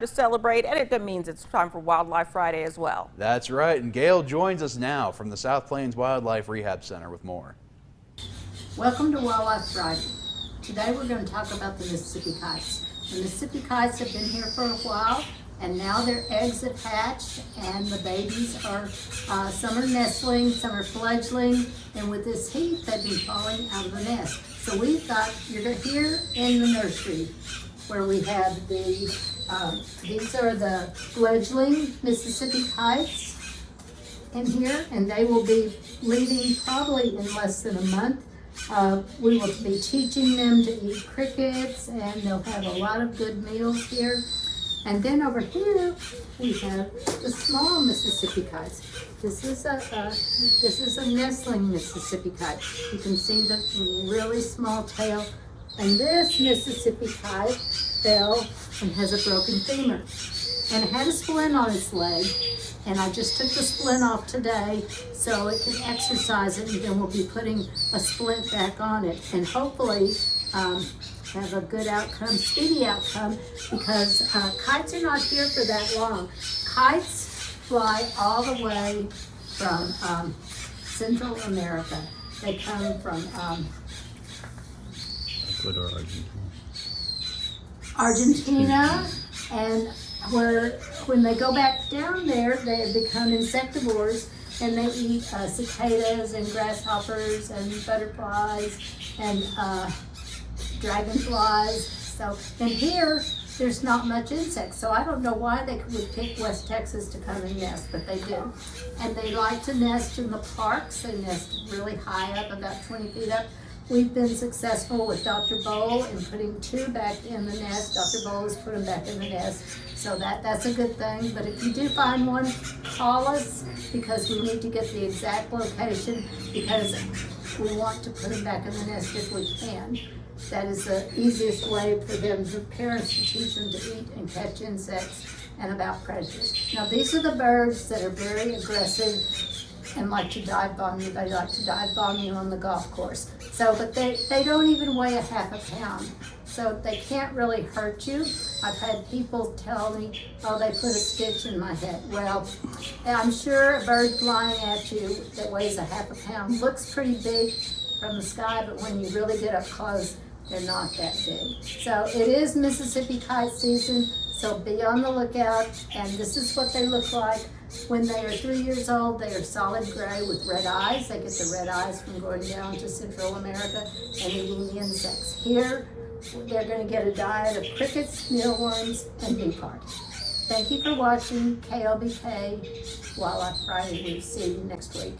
to celebrate, and it means it's time for Wildlife Friday as well. That's right, and Gail joins us now from the South Plains Wildlife Rehab Center with more. Welcome to Wildlife Friday. Today we're going to talk about the Mississippi kites. The Mississippi kites have been here for a while, and now their eggs have hatched, and the babies are, some are nestling, some are fledgling, and with this heat they've been falling out of the nest. So we thought, you're here in the nursery where we have these are the fledgling Mississippi kites in here, and they will be leaving probably in less than a month. We will be teaching them to eat crickets, and they'll have a lot of good meals here. And then over here we have the small Mississippi kites. This is a nestling Mississippi kite. You can see the really small tail. And this Mississippi kite fell and has a broken femur. And it had a splint on its leg. And I just took the splint off today so it can exercise it, and then we'll be putting a splint back on it. And hopefully have a good outcome, speedy outcome, because kites are not here for that long. Kites fly all the way from Central America. They come from Argentina, and when they go back down there, they become insectivores, and they eat cicadas and grasshoppers and butterflies and dragonflies. So, and here there's not much insects, so I don't know why they would pick West Texas to come and nest, but they do. And they like to nest in the parks. They nest really high up, about 20 feet up. We've been successful with Dr. Bowl in putting 2 back in the nest. Dr. Bowl has put them back in the nest, so that's a good thing. But if you do find one, call us, because we need to get the exact location, because we want to put them back in the nest if we can. That is the easiest way for them, for parents, to teach them to eat and catch insects and about predators. Now these are the birds that are very aggressive and like to dive bomb you. They like to dive bomb you on the golf course. So, but they don't even weigh a half a pound. So they can't really hurt you. I've had people tell me, oh, they put a stitch in my head. Well, I'm sure a bird flying at you that weighs a half a pound looks pretty big from the sky, but when you really get up close, they're not that big. So it is Mississippi kite season, so be on the lookout. And this is what they look like. When they are 3 years old, they are solid gray with red eyes. They get the red eyes from going down to Central America and eating the insects. Here, they're going to get a diet of crickets, mealworms, and bee parts. Thank you for watching KLBK Wildlife Friday. We'll see you next week.